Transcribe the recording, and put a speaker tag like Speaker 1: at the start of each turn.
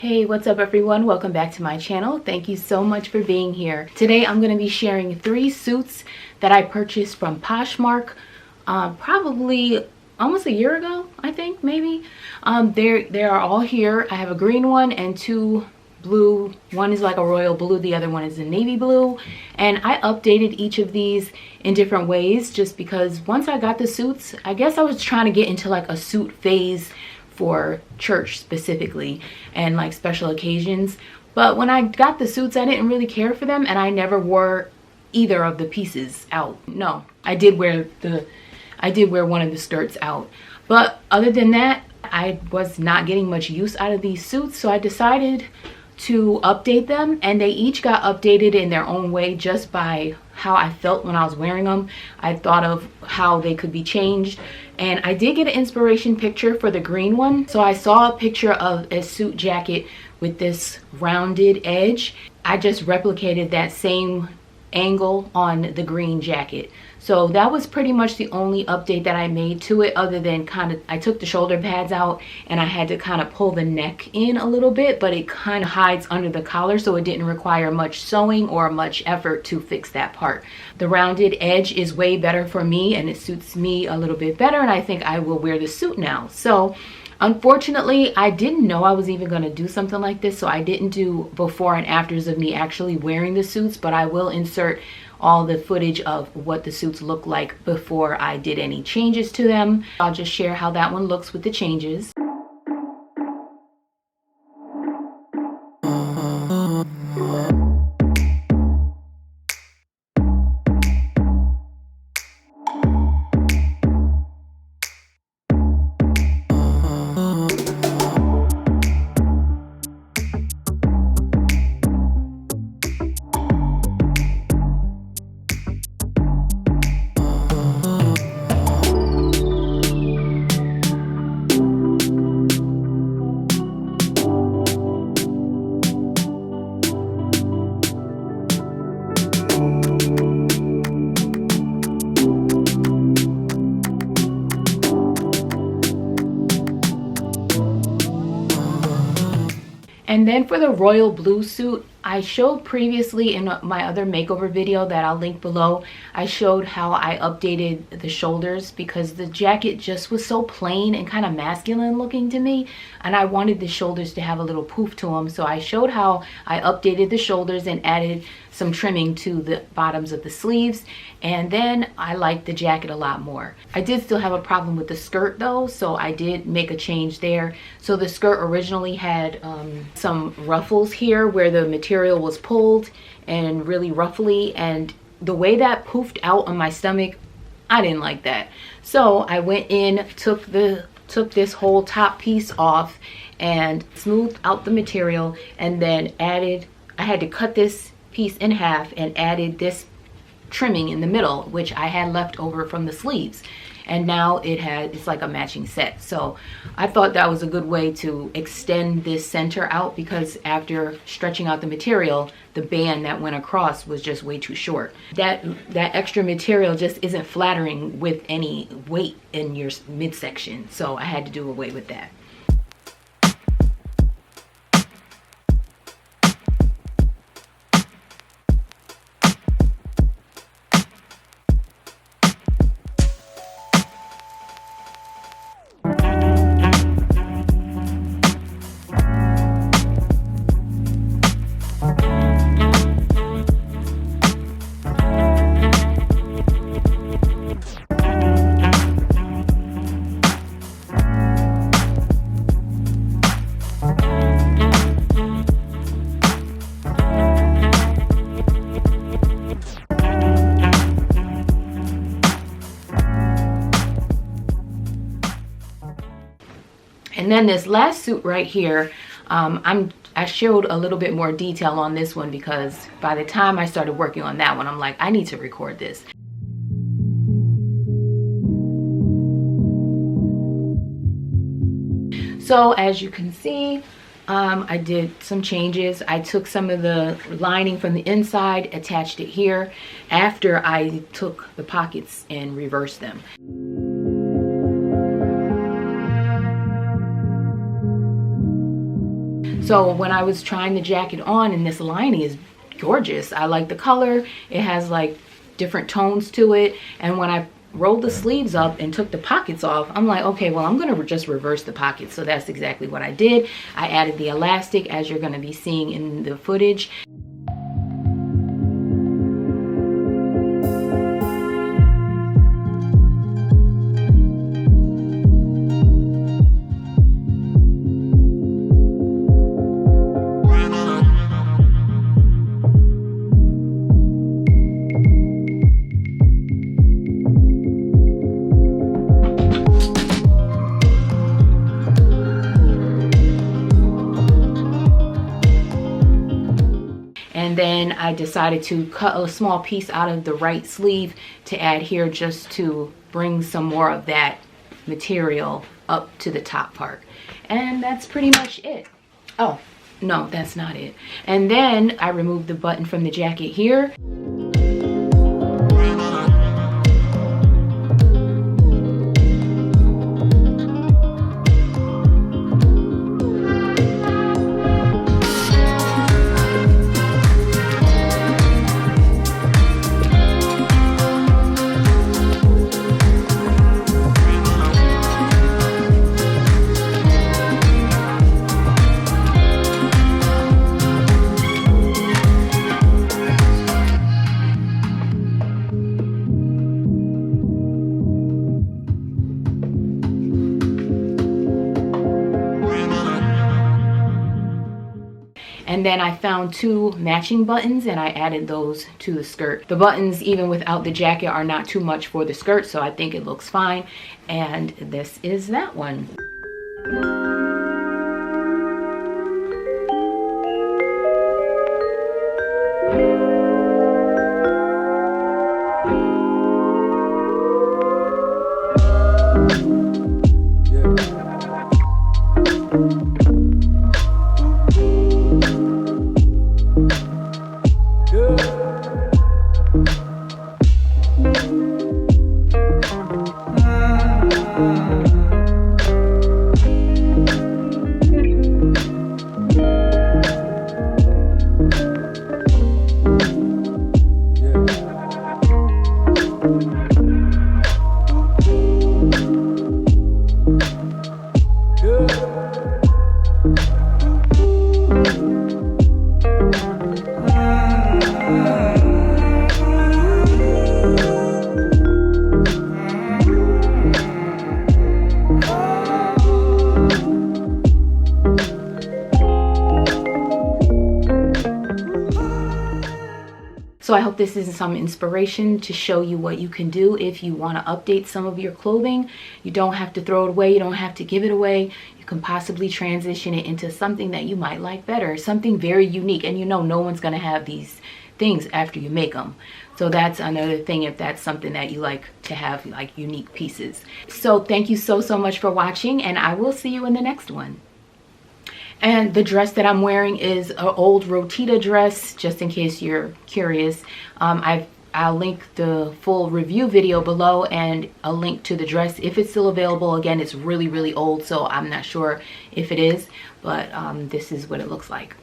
Speaker 1: Hey, what's up everyone? Welcome back to my channel. Thank you so much for being here. Today I'm going to be sharing 3 suits that I purchased from Poshmark probably almost a year ago, I think, maybe. They are all here. I have a green one and 2 blue. One is like a royal blue, the other one is a navy blue. And I updated each of these in different ways just because once I got the suits, I guess I was trying to get into like a suit phase for church specifically and like special occasions. But when I got the suits, I didn't really care for them and I never wore either of the pieces out. No, I did wear one of the skirts out. But other than that, I was not getting much use out of these suits, so I decided to update them, and they each got updated in their own way just by how I felt when I was wearing them. I thought of how they could be changed, and I did get an inspiration picture for the green one. So I saw a picture of a suit jacket with this rounded edge. I just replicated that same angle on the green jacket. So that was pretty much the only update that I made to it, other than I took the shoulder pads out and I had to kind of pull the neck in a little bit, but it kind of hides under the collar, so it didn't require much sewing or much effort to fix that part. The rounded edge is way better for me and it suits me a little bit better, and I think I will wear the suit now. So unfortunately, I didn't know I was even going to do something like this, so I didn't do before and afters of me actually wearing the suits, but I will insert all the footage of what the suits look like before I did any changes to them. I'll just share how that one looks with the changes. And then for the royal blue suit, I showed previously in my other makeover video that I'll link below. I showed how I updated the shoulders because the jacket just was so plain and kind of masculine looking to me, and I wanted the shoulders to have a little poof to them. So I showed how I updated the shoulders and added some trimming to the bottoms of the sleeves, and then I liked the jacket a lot more. I did still have a problem with the skirt though, so I did make a change there. So the skirt originally had some ruffles here where the material was pulled and really ruffly, and the way that poofed out on my stomach, I didn't like that. So I went in, took this whole top piece off and smoothed out the material, and then I had to cut this piece in half and added this trimming in the middle, which I had left over from the sleeves, and now it's like a matching set. So I thought that was a good way to extend this center out, because after stretching out the material, the band that went across was just way too short. That extra material just isn't flattering with any weight in your midsection, so I had to do away with that. And then this last suit right here, I showed a little bit more detail on this one because by the time I started working on that one, I'm like, I need to record this. So as you can see, I did some changes. I took some of the lining from the inside, attached it here after I took the pockets and reversed them. So when I was trying the jacket on, and this lining is gorgeous. I like the color. It has like different tones to it. And when I rolled the sleeves up and took the pockets off, I'm like, okay, well, I'm gonna just reverse the pockets. So that's exactly what I did. I added the elastic, as you're gonna be seeing in the footage. And then I decided to cut a small piece out of the right sleeve to add here, just to bring some more of that material up to the top part. And that's pretty much it. Oh, no, that's not it. And then I removed the button from the jacket here. And then I found 2 matching buttons and I added those to the skirt. The buttons, even without the jacket, are not too much for the skirt, so I think it looks fine. And this is that one. So I hope this is some inspiration to show you what you can do if you want to update some of your clothing. You don't have to throw it away. You don't have to give it away. You can possibly transition it into something that you might like better, something very unique. And you know, no one's going to have these things after you make them. So that's another thing, if that's something that you like to have, like unique pieces. So thank you so much for watching, and I will see you in the next one. And the dress that I'm wearing is an old Rotita dress, just in case you're curious. I'll link the full review video below and a link to the dress if it's still available. Again, it's really old, so I'm not sure if it is, but this is what it looks like.